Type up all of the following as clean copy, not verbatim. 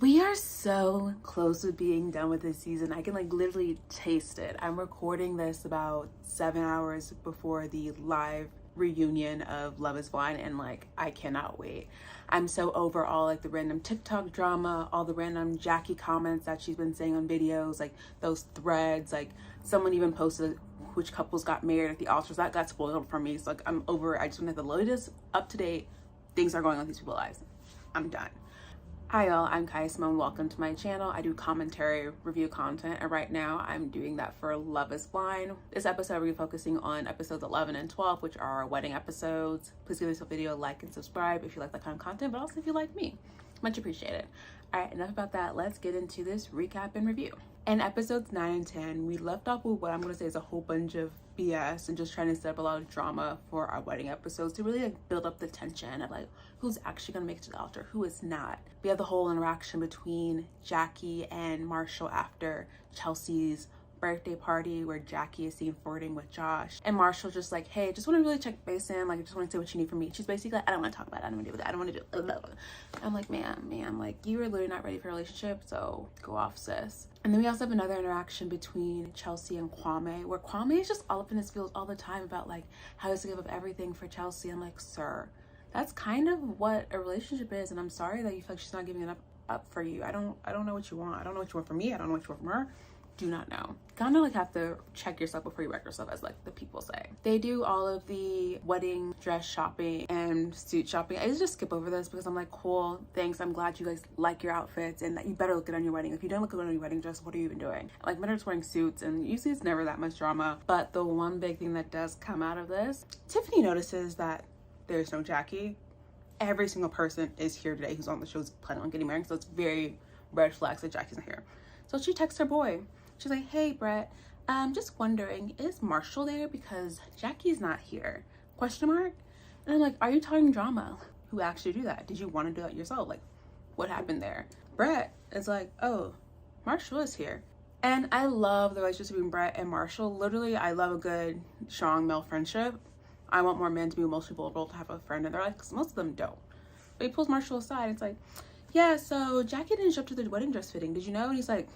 We are so close to being done with this season. I can like literally taste it. I'm recording this about 7 hours before the live reunion of Love is Blind, and like I cannot wait. I'm so over all like the random TikTok drama, all the random Jackie comments that she's been saying on videos, like those threads. Like someone even posted which couples got married at the altars. That got spoiled for me. So like I'm over it. I just want to have the latest up to date things are going on with these people's lives. I'm done. Hi y'all, I'm Kai Simone. Welcome to my channel. I do commentary review content, and right now I'm doing that for Love is Blind. This episode we're focusing on episodes 11 and 12, which are our wedding episodes. Please give this video a like and subscribe if you like that kind of content, but also if you like me. Much appreciated. Alright, enough about that. Let's get into this recap and review. In episodes 9 and 10, we left off with what I'm going to say is a whole bunch of BS and just trying to set up a lot of drama for our wedding episodes to really like build up the tension of like who's actually going to make it to the altar, who is not. We have the whole interaction between Jackie and Marshall after Chelsea's birthday party where Jackie is seen flirting with Josh, and Marshall just like, hey, just want to really check base in, like I just want to say what you need from me. She's basically like, I don't want to talk about it, I don't want to do that, I don't want to do it. I'm like, man, like you are literally not ready for a relationship, so go off, sis. And then we also have another interaction between Chelsea and Kwame, where Kwame is just all up in his feels all the time about like how he has to give up everything for Chelsea. I'm like, sir, that's kind of what a relationship is, and I'm sorry that you feel like she's not giving it up for you. I don't know what you want. I don't know what you want from me. I don't know what you want from her. Do not know. Kind of like have to check yourself before you wreck yourself, as like the people say. They do all of the wedding dress shopping and suit shopping. I just skip over this because I'm like, cool, thanks, I'm glad you guys like your outfits and that you better look good on your wedding. If you don't look good on your wedding dress, what are you even doing? Like, men are just wearing suits, and usually it's never that much drama. But the one big thing that does come out of this, Tiffany notices that there's no Jackie. Every single person is here today who's on the show is planning on getting married, so it's very red flags that Jackie's not here. So she texts her boy. She's like, hey, Brett, just wondering, is Marshall there? Because Jackie's not here, question mark? And I'm like, are you talking drama? Who actually do that? Did you want to do that yourself? Like, what happened there? Brett is like, oh, Marshall is here. And I love the relationship between Brett and Marshall. Literally, I love a good, strong male friendship. I want more men to be emotionally vulnerable to have a friend in their life, because most of them don't. But he pulls Marshall aside. It's like, yeah, so Jackie didn't show up to the wedding dress fitting. Did you know? And he's like,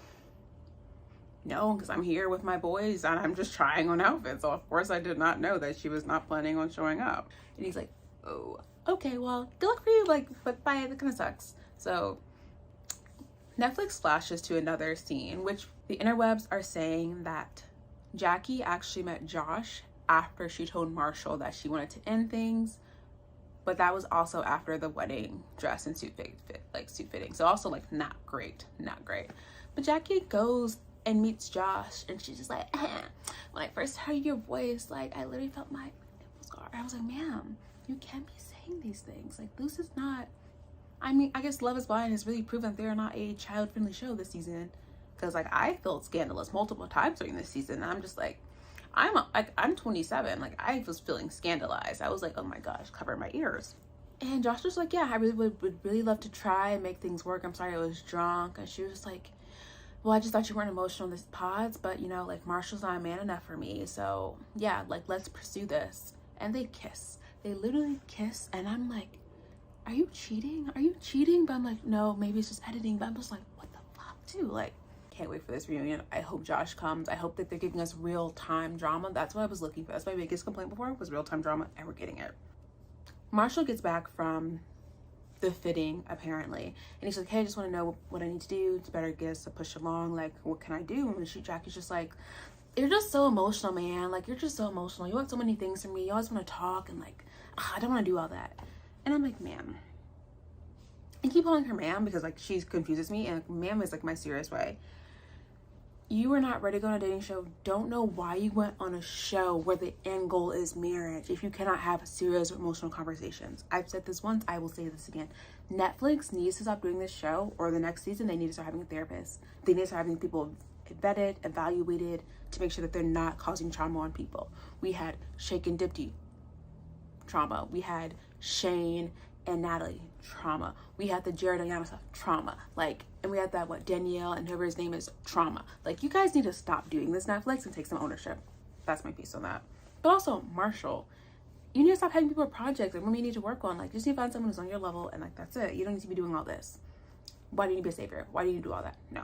no, because I'm here with my boys and I'm just trying on outfits. So of course I did not know that she was not planning on showing up. And he's like, oh, okay, well, good luck for you. Like, but bye, that kind of sucks. So Netflix flashes to another scene, which the interwebs are saying that Jackie actually met Josh after she told Marshall that she wanted to end things. But that was also after the wedding dress and suit fitting. So also like not great. But Jackie goes and meets Josh, and she's just like, when I first heard your voice, like I literally felt my nipples guard. I was like, ma'am, you can't be saying these things. Like, this is not, I mean, I guess Love is Blind has really proven that they're not a child-friendly show this season, because like I felt scandalous multiple times during this season, and I'm just like, I'm 27, like I was feeling scandalized. I was like, oh my gosh, cover my ears. And Josh was like, yeah, I really would really love to try and make things work. I'm sorry I was drunk. And she was like, well, I just thought you weren't emotional in this pods, but you know, like Marshall's not a man enough for me. So yeah, like let's pursue this. And they kiss. They literally kiss. And I'm like, are you cheating? Are you cheating? But I'm like, no, maybe it's just editing. But I'm just like, what the fuck, too? Like, can't wait for this reunion. I hope Josh comes. I hope that they're giving us real-time drama. That's what I was looking for. That's my biggest complaint before was real-time drama, and we're getting it. Marshall gets back from the fitting, apparently, and he's like, hey, I just want to know what I need to do to better get us to push along. Like, what can I do? And Jackie's just like, you're just so emotional, man. Like, you're just so emotional. You want so many things from me. You always want to talk, and like, I don't want to do all that. And I'm like, ma'am. I keep calling her ma'am because like she confuses me, and ma'am is like my serious way. You were not ready to go on a dating show. Don't know why you went on a show where the end goal is marriage if you cannot have serious emotional conversations. I've said this once, I will say this again. Netflix needs to stop doing this show, or the next season they need to start having a therapist. They need to start having people vetted, evaluated to make sure that they're not causing trauma on people. We had Shake and Dipti trauma. We had Shane and Natalie trauma. We had the Jared and Yana stuff, trauma. Like, and we had that, what, Danielle and whoever his name is, trauma. Like, you guys need to stop doing this, Netflix, and take some ownership. That's my piece on that. But also, Marshall, you need to stop having people projects like what you need to work on. Like, just need to find someone who's on your level, and like that's it. You don't need to be doing all this. Why do you need to be a savior? Why do you do all that? No.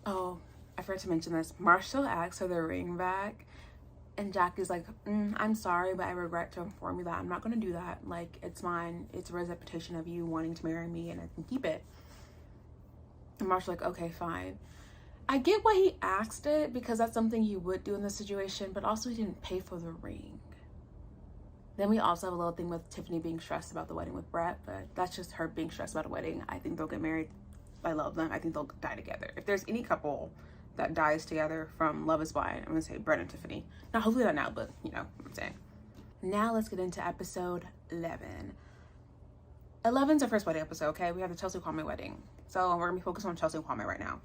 Oh, I forgot to mention this. Marshall asks for the ring back, and Jackie's like, I'm sorry, but I regret to inform you that I'm not going to do that. Like, it's mine. It's a repetition of you wanting to marry me, and I can keep it. And Marshall's like, okay, fine. I get why he asked it, because that's something he would do in this situation, but also he didn't pay for the ring. Then we also have a little thing with Tiffany being stressed about the wedding with Brett, but that's just her being stressed about a wedding. I think they'll get married. I love them. I think they'll die together. If there's any couple that dies together from Love is Blind, I'm gonna say Brett and Tiffany. Now, hopefully not now, but you know what I'm saying. Now let's get into episode 11. 11's our first wedding episode, okay? We have the Chelsea and Kwame wedding. So we're gonna be focused on Chelsea and Kwame right now.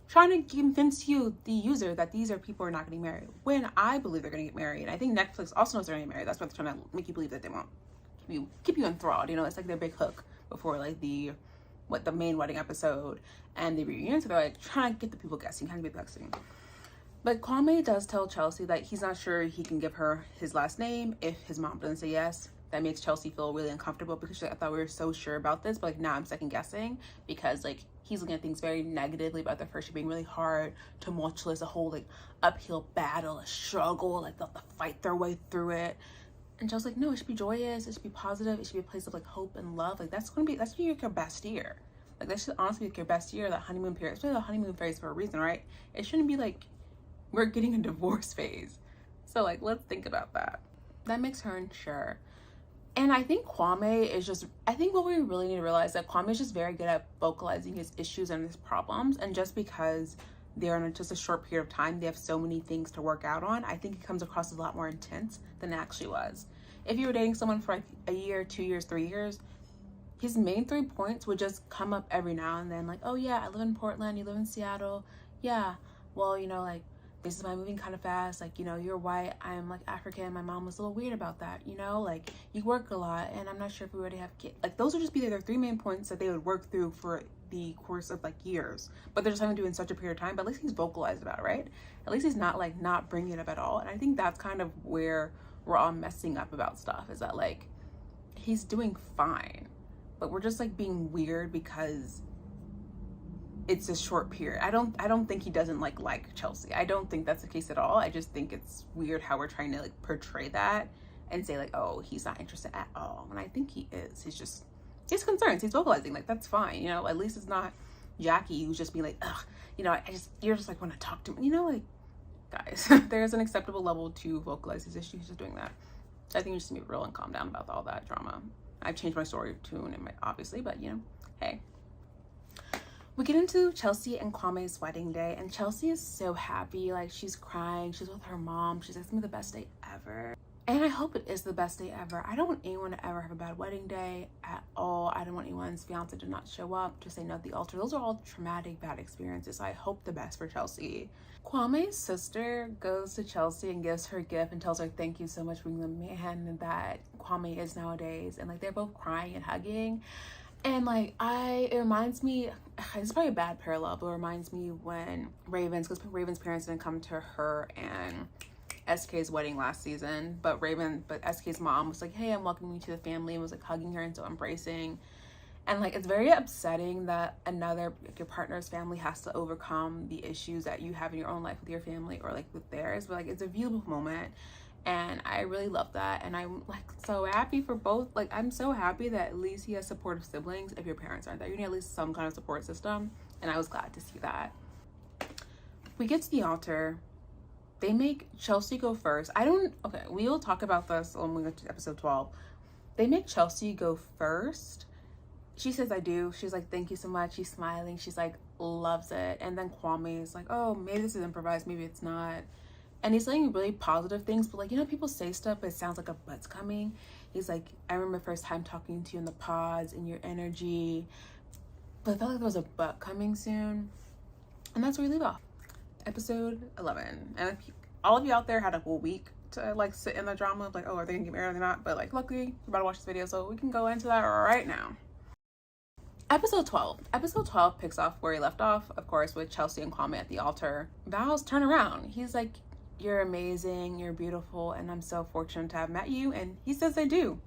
Trying to convince you, the user, that these are people who are not getting married, when I believe they're gonna get married. I think Netflix also knows they're gonna get married. That's why they're trying to make you believe that they won't. Keep you enthralled, you know? It's like their big hook before like the main wedding episode and the reunion. So they're like trying to get the people guessing, kind of be guessing. But Kwame does tell Chelsea that he's not sure he can give her his last name if his mom doesn't say yes. That makes Chelsea feel really uncomfortable, because she's like, I thought we were so sure about this, but like now I'm second guessing, because like he's looking at things very negatively about their first year being really hard, tumultuous, a whole like uphill battle, a struggle, like they'll have to fight their way through it. And Chelsea's like, no, it should be joyous, it should be positive, it should be a place of like hope and love. Like that's gonna be your best year. Like that should honestly be your best year, that honeymoon period. It's really the honeymoon phase for a reason, right? It shouldn't be like we're getting a divorce phase. So like let's think about that. That makes her unsure. And I think Kwame is just, I think what we really need to realize is that Kwame is just very good at vocalizing his issues and his problems. And just because they're in just a short period of time, they have so many things to work out on, I think he comes across as a lot more intense than it actually was. If you were dating someone for like a year, 2 years, 3 years, his main 3 points would just come up every now and then. Like, oh yeah, I live in Portland, you live in Seattle. Yeah, well, you know, like, this is why I'm moving kind of fast. Like, you know, you're white, I'm like African. My mom was a little weird about that, you know? Like, you work a lot, and I'm not sure if we already have kids. Like, those would just be their 3 main points that they would work through for the course of like years. But they're just having to do it in such a period of time. But at least he's vocalized about it, right? At least he's not like not bringing it up at all. And I think that's kind of where we're all messing up about stuff, is that like he's doing fine, but we're just like being weird because it's a short period. I don't think he doesn't like Chelsea. I don't think that's the case at all. I just think it's weird how we're trying to like portray that and say like, oh, he's not interested at all. And I think he is. He's concerned. He's vocalizing. Like, that's fine. You know, at least it's not Jackie who's just being like, ugh, you know, you're just like want to talk to me. You know, like, guys, there's an acceptable level to vocalize his issues. He's just doing that. So I think you just need to be real and calm down about all that drama. I've changed my story tune obviously, but you know, hey. We get into Chelsea and Kwame's wedding day, and Chelsea is so happy. Like, she's crying. She's with her mom. She's like, it's gonna be the best day ever. And I hope it is the best day ever. I don't want anyone to ever have a bad wedding day at all. I don't want anyone's fiance to not show up, to say no at the altar. Those are all traumatic, bad experiences. So I hope the best for Chelsea. Kwame's sister goes to Chelsea and gives her a gift and tells her thank you so much for being the man that Kwame is nowadays. And like, they're both crying and hugging. And like, it reminds me, it's probably a bad parallel, but it reminds me when because Raven's parents didn't come to her and SK's wedding last season, but SK's mom was like, hey, I'm welcoming you to the family, and was like hugging her and so embracing. And like, it's very upsetting that your partner's family has to overcome the issues that you have in your own life with your family or like with theirs, but like, it's a beautiful moment. And I really love that. And I'm like so happy for both. Like, I'm so happy that at least he has supportive siblings. If your parents aren't there, you need at least some kind of support system. And I was glad to see that. We get to the altar. They make Chelsea go first. We will talk about this when we get to episode 12. They make Chelsea go first. She says, I do. She's like, thank you so much. She's smiling. She's like, loves it. And then Kwame is like, oh, maybe this is improvised. Maybe it's not. And he's saying really positive things, but like, you know, people say stuff, but it sounds like a butt's coming. He's like, I remember first time talking to you in the pods and your energy, but I felt like there was a butt coming soon. And that's where we leave off. Episode 11. And if all of you out there had a whole week to like sit in the drama of like, oh, are they gonna get married or not? But like, luckily, you're about to watch this video, so we can go into that right now. Episode 12. Episode 12 picks off where he left off, of course, with Chelsea and Kwame at the altar. Vows turn around. He's like, you're amazing, you're beautiful, and I'm so fortunate to have met you. And he says I do.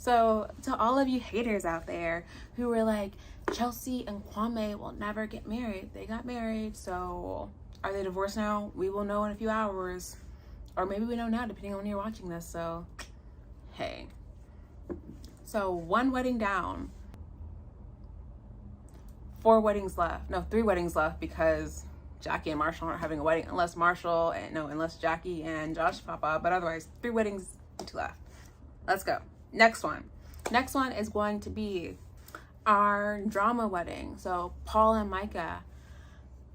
So to all of you haters out there who were like, Chelsea and Kwame will never get married, they got married. So are they divorced now? We will know in a few hours, or maybe we know now depending on when you're watching this. So hey, so 1 wedding down, 4 weddings left. No, 3 weddings left, because Jackie and Marshall aren't having a wedding unless Jackie and Josh pop up, but otherwise 3 weddings left. Let's go. Next one is going to be our drama wedding. So Paul and Micah.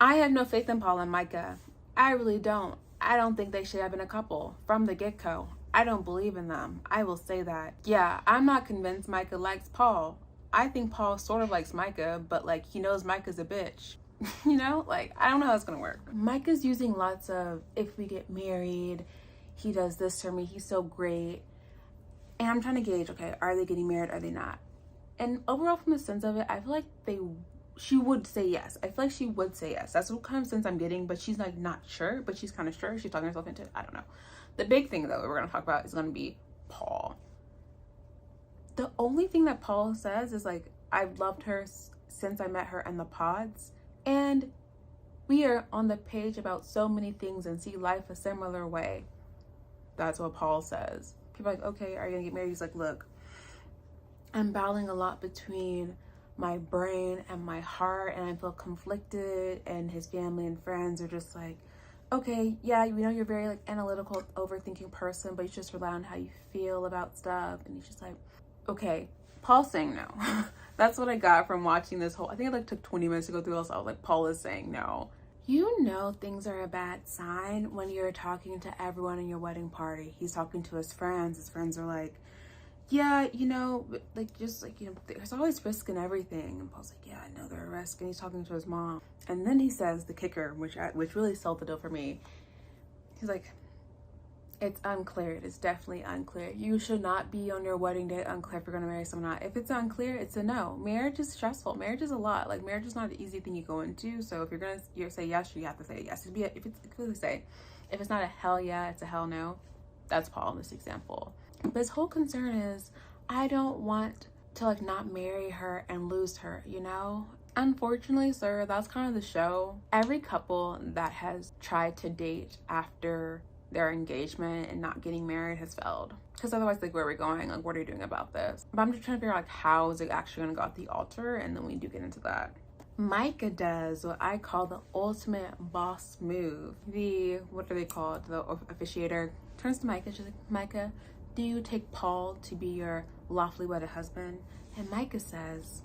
I have no faith in Paul and Micah. I really don't. I don't think they should have been a couple from the get-go. I don't believe in them. I will say that. Yeah, I'm not convinced Micah likes Paul. I think Paul sort of likes Micah, but like he knows Micah's a bitch. You know, like I don't know how it's gonna work. Micah's using lots of, if we get married, he does this for me, he's so great. And I'm trying to gauge, okay, are they getting married, are they not? And overall, from the sense of it, I feel like she would say yes. I feel like she would say yes. That's what kind of sense I'm getting, but she's like not sure, but she's kind of sure. She's talking herself into it. I don't know. The big thing though we're gonna talk about is gonna be Paul. The only thing that Paul says is like, I've loved her since I met her in the pods, and we are on the page about so many things and see life a similar way. That's what Paul says. People are like, okay, are you gonna get married? He's like, look, I'm battling a lot between my brain and my heart, and I feel conflicted, and his family and friends are just like, okay, yeah, we know you're very like analytical, overthinking person, but you just rely on how you feel about stuff. And he's just like, okay, Paul's saying no. That's what I got from watching this whole, I think it like took 20 minutes to go through this. I was like, Paul is saying no. You know things are a bad sign when you're talking to everyone in your wedding party. He's talking to his friends. His friends are like, yeah, you know, like, just like, you know, there's always risk in everything. And Paul's like, yeah, I know there are risks. And he's talking to his mom. And then he says the kicker, which really sealed the deal for me. He's like, it's unclear. It is definitely unclear. You should not be on your wedding day unclear if you're going to marry someone or not. If it's unclear, it's a no. Marriage is stressful. Marriage is a lot. Like, marriage is not an easy thing you go into. So if you're going to say yes, you have to say yes. If it's not a hell yeah, it's a hell no. That's Paul in this example. But his whole concern is, I don't want to like not marry her and lose her, you know? Unfortunately, sir, that's kind of the show. Every couple that has tried to date after their engagement and not getting married has failed. Because otherwise, like, where are we going? Like, what are you doing about this? But I'm just trying to figure out like, how is it actually gonna go at the altar, and then we do get into that. Micah does what I call the ultimate boss move. What are they called? The officiator turns to Micah. She's like, Micah, do you take Paul to be your lawfully wedded husband? And Micah says,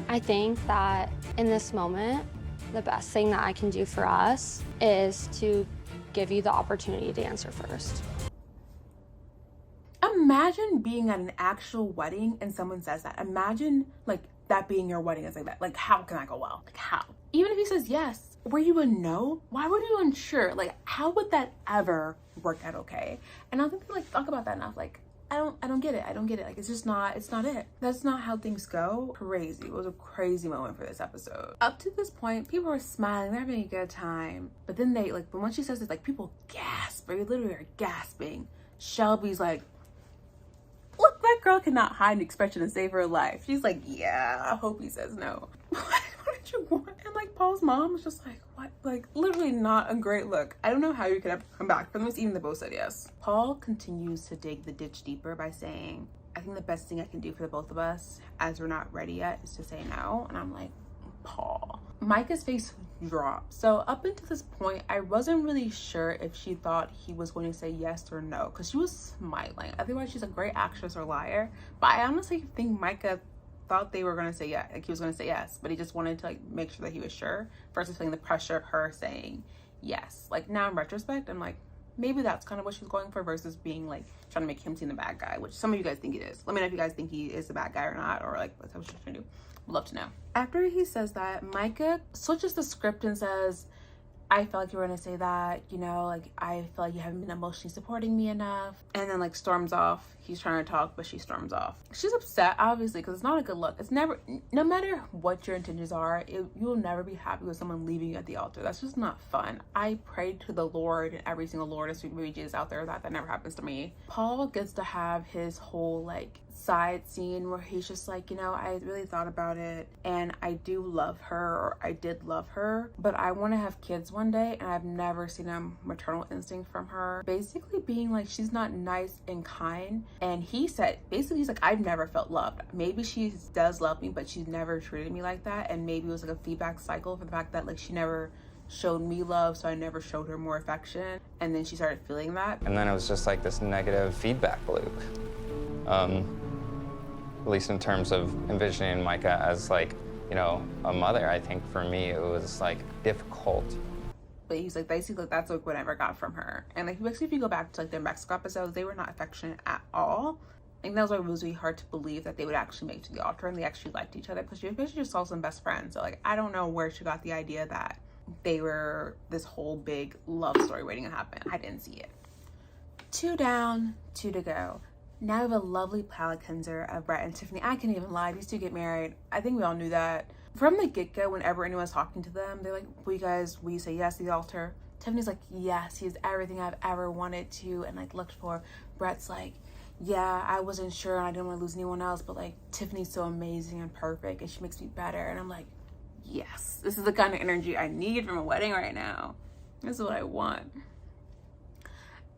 I think that in this moment, the best thing that I can do for us is to give you the opportunity to answer first. Imagine being at an actual wedding and someone says that. Imagine like that being your wedding is like that. Like, how can that go well? Like, how? Even if he says yes, were you a no? Why would you unsure? Like, how would that ever work out okay? And I think they like talk about that enough. Like, I don't get it. I don't get it. Like, it's not it. That's not how things go. Crazy. It was a crazy moment for this episode. Up to this point, people were smiling. They're having a good time. But then but when she says it, like, people gasp. They literally are gasping. Shelby's like, look, that girl cannot hide an expression and save her life. She's like, yeah, I hope he says no. What did you want? And like, Paul's mom was just like, what? Like, literally not a great look. I don't know how you could have come back from this, even they both said yes. Paul continues to dig the ditch deeper by saying, I think the best thing I can do for the both of us, as we're not ready yet, is to say no. And I'm like, Paul. Micah's face dropped. So up until this point, I wasn't really sure if she thought he was going to say yes or no, because she was smiling. Otherwise, she's a great actress or liar. But I honestly think Micah thought they were going to say yes, like he was going to say yes, but he just wanted to like make sure that he was sure versus feeling the pressure of her saying yes. Like, now in retrospect, I'm like, maybe that's kind of what she's going for versus being like trying to make him seem the bad guy, which some of you guys think it is. Let me know if you guys think he is the bad guy or not, or like what's what she's trying to do. Would love to know. After he says that, Micah switches the script and says, I felt like you were gonna say that, you know, like, I feel like you haven't been emotionally supporting me enough. And then like storms off. He's trying to talk, but she storms off. She's upset, obviously, because it's not a good look. It's never, no matter what your intentions are, you will never be happy with someone leaving you at the altar. That's just not fun. I pray to the Lord and every single Lord and sweet baby Jesus out there that never happens to me. Paul gets to have his whole like side scene where he's just like, I really thought about it and I do love her, or I did love her, but I want to have kids one day, and I've never seen a maternal instinct from her. Basically being like, she's not nice and kind. And he said, basically, he's like, I've never felt loved. Maybe she does love me, but she's never treated me like that. And maybe it was like a feedback cycle for the fact that like she never showed me love, so I never showed her more affection, and then she started feeling that. And then it was just like this negative feedback loop. At least in terms of envisioning Micah as like, a mother, I think for me it was like difficult. But he's like, basically that's like what I ever got from her. And like, basically if you go back to like their Mexico episodes, they were not affectionate at all. I think that was why it was really hard to believe that they would actually make it to the altar and they actually liked each other, because she basically just saw some best friends. So like, I don't know where she got the idea that they were this whole big love story waiting to happen. I didn't see it. 2 down, 2 to go. Now we have a lovely palate cleanser of Brett and Tiffany. I can't even lie, these two get married. I think we all knew that. From the get-go, whenever anyone's talking to them, they're like, will you say yes to the altar? Tiffany's like, yes, he is everything I've ever wanted to and like looked for. Brett's like, yeah, I wasn't sure and I didn't want to lose anyone else, but like Tiffany's so amazing and perfect and she makes me better. And I'm like, yes, this is the kind of energy I need from a wedding right now. This is what I want.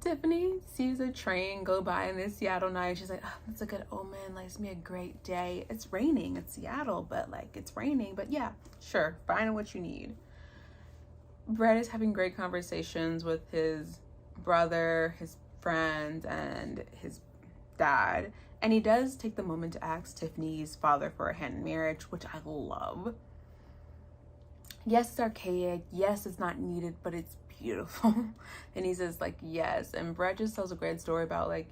Tiffany sees a train go by in this Seattle night. She's like, oh, that's a good omen. Like, it's gonna be a great day. It's raining. It's Seattle, but like, it's raining. But yeah, sure, find what you need. Brett is having great conversations with his brother, his friend, and his dad. And he does take the moment to ask Tiffany's father for a hand in marriage, which I love. Yes, it's archaic. Yes, it's not needed, but it's beautiful. And he says like, yes. And Brett just tells a great story about like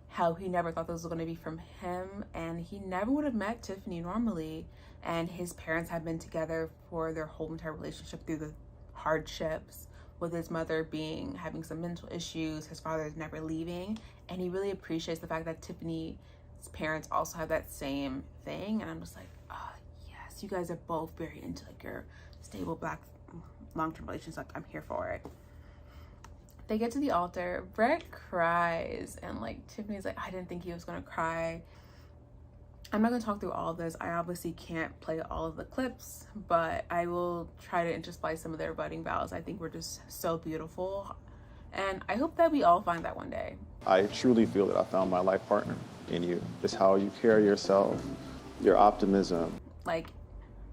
how he never thought this was going to be from him, and he never would have met Tiffany normally. And his parents had been together for their whole entire relationship through the hardships, with his mother having some mental issues, his father is never leaving, and he really appreciates the fact that Tiffany's parents also have that same thing. And I'm just like, oh yes, you guys are both very into like your stable Black long-term relations. Like, I'm here for it. They get to the altar. Brett cries, and like Tiffany's like, I didn't think he was gonna cry. I'm not gonna talk through all of this. I obviously can't play all of the clips, but I will try to intersplice some of their wedding vows. I think we're just so beautiful, and I hope that we all find that one day. I truly feel that I found my life partner in you. It's how you carry yourself, your optimism. Like,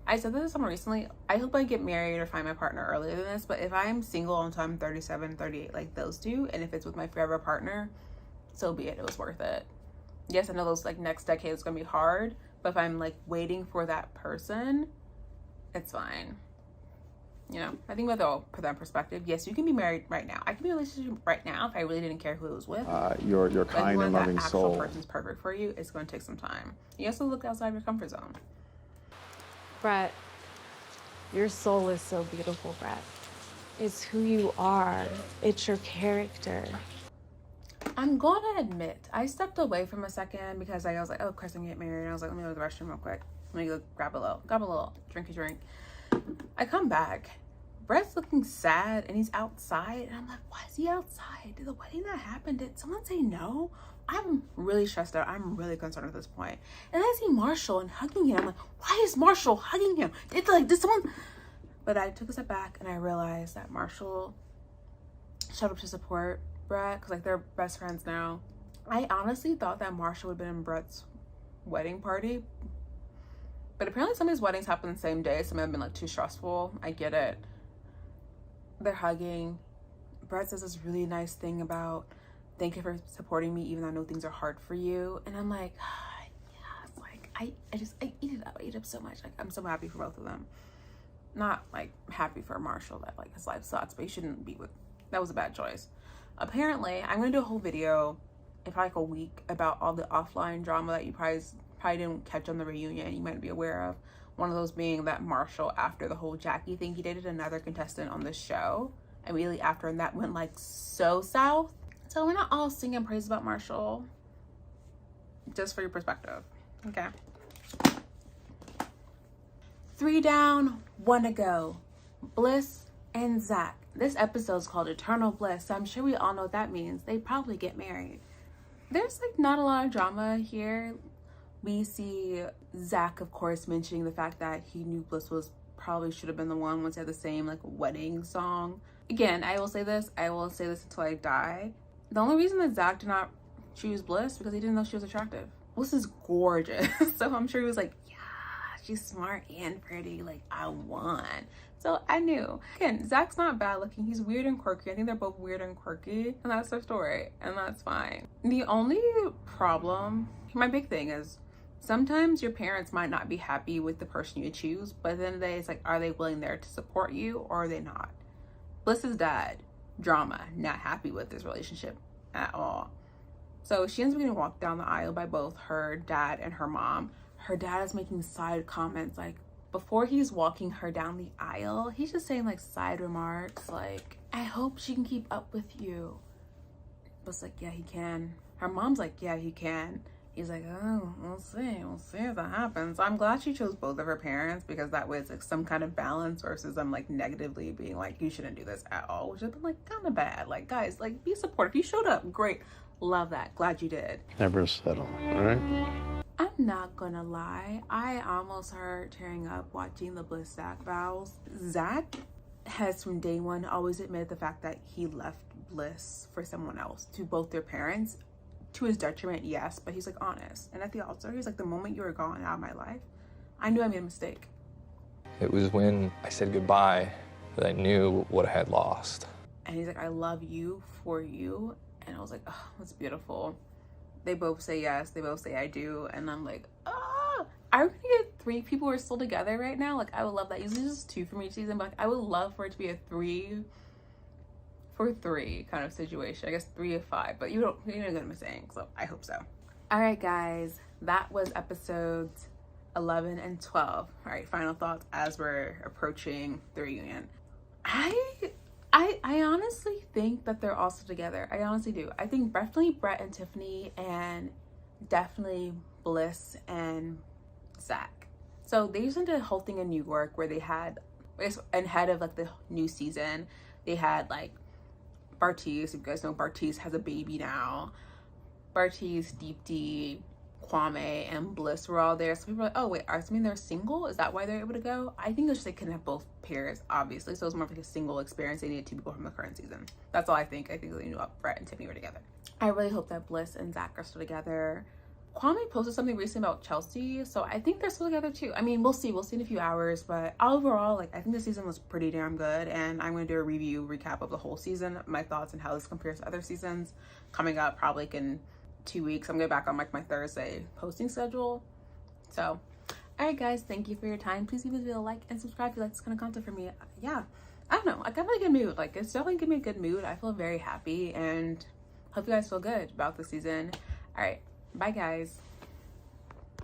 I said this to someone recently, I hope I get married or find my partner earlier than this, but if I'm single until I'm 37, 38, like those two, and if it's with my forever partner, so be it. It was worth it. Yes, I know those like next decade is gonna be hard, but if I'm like waiting for that person, it's fine. I think we have to all put that in perspective. Yes, you can be married right now. I can be in a relationship right now if I really didn't care who it was with. Your kind and loving soul. That actual person's perfect for you, it's going to take some time. You also look outside your comfort zone. Brett, your soul is so beautiful, Brett. It's who you are. It's your character. I'm gonna admit, I stepped away from a second because I was like, oh, Chris, I'm gonna get married. And I was like, let me go to the restroom real quick. Let me go grab a little drink. I come back. Brett's looking sad and he's outside. And I'm like, why is he outside? Did the wedding not happen? Did someone say no? I'm really stressed out. I'm really concerned at this point. And I see Marshall and hugging him. I'm like, why is Marshall hugging him? Did someone? But I took a step back and I realized that Marshall showed up to support Brett because like they're best friends now. I honestly thought that Marshall would have been in Brett's wedding party, but apparently some of these weddings happen the same day. Some have been like too stressful. I get it. They're hugging. Brett says this really nice thing about, thank you for supporting me even though I know things are hard for you. And I'm like, yes, like I eat it up. I eat up so much. Like, I'm so happy for both of them. Not like happy for Marshall that like his life sucks, but he shouldn't be with, that was a bad choice. Apparently, I'm gonna do a whole video in probably like a week about all the offline drama that you probably didn't catch on the reunion, you might be aware of. One of those being that Marshall, after the whole Jackie thing, he dated another contestant on the show immediately after, and that went like so south. So we're not all singing praise about Marshall, just for your perspective, okay? 3 down, 1 to go. Bliss and Zach. This episode is called Eternal Bliss, so I'm sure we all know what that means. They probably get married. There's like not a lot of drama here. We see Zach, of course, mentioning the fact that he knew Bliss was probably should have been the one once they had the same like wedding song. Again, I will say this until I die. The only reason that Zach did not choose Bliss because he didn't know she was attractive. Bliss is gorgeous. So I'm sure he was like, yeah, she's smart and pretty. Like, I won. So I knew. Again, Zach's not bad looking. He's weird and quirky. I think they're both weird and quirky. And that's their story. And that's fine. The only problem, my big thing is, sometimes your parents might not be happy with the person you choose. But at the end of the day, it's like, are they willing there to support you or are they not? Bliss's dad, drama, not happy with this relationship at all. So she ends up getting walked down the aisle by both her dad and her mom. Her dad is making side comments, like before he's walking her down the aisle, he's just saying like side remarks like, I hope she can keep up with you. But like, yeah, he can. Her mom's like, yeah, he can. He's like, oh, we'll see if that happens. I'm glad she chose both of her parents because that way it's like some kind of balance versus them like negatively being like, you shouldn't do this at all, which has been like kind of bad. Like, guys, like be supportive. You showed up, great. Love that. Glad you did. Never settle, all right? I'm not gonna lie. I almost started tearing up watching the Bliss Zach vows. Zach has from day one always admitted the fact that he left Bliss for someone else to both their parents. To his detriment, yes, but he's like honest. And at the altar, he's like, the moment you were gone out of my life, I knew I made a mistake. It was when I said goodbye that I knew what I had lost. And he's like, I love you for you. And I was like, oh, that's beautiful. They both say yes. They both say I do. And I'm like, ah. Are we gonna get 3 people who are still together right now? Like, I would love that. Usually it's just 2 from each season, but like, I would love for it to be a 3 for 3 kind of situation. I guess 3 of 5, but you know what I'm saying. So I hope so. All right, guys, that was episodes 11 and 12. All right, final thoughts as we're approaching the reunion. I honestly think that they're also together. I honestly do. I think definitely Brett and Tiffany, and definitely Bliss and Zach. So they just did a whole thing in New York where they had, ahead of like the new season, they had like Bartise. If you guys know, Bartise has a baby now. Bartise, Deepti, Kwame, and Bliss were all there. So people were like, oh wait, I mean they're single? Is that why they're able to go? I think it's just they couldn't have both pairs, obviously. So it was more of like a single experience. They needed 2 people from the current season. That's all I think. I think they knew Brett and Tiffany were together. I really hope that Bliss and Zach are still together. Kwame posted something recently about Chelsea, so I think they're still together too. I mean, we'll see in a few hours, but overall, like, I think the season was pretty damn good, and I'm going to do a recap of the whole season, my thoughts and how this compares to other seasons, coming up probably like in 2 weeks. I'm going to be back on like my Thursday posting schedule. So, all right, guys, thank you for your time. Please give this video a like and subscribe if you like this kind of content for me. Yeah, I don't know, like, I'm in a good mood. Like, it's definitely giving me a good mood. I feel very happy, and hope you guys feel good about the season. All right. Bye, guys.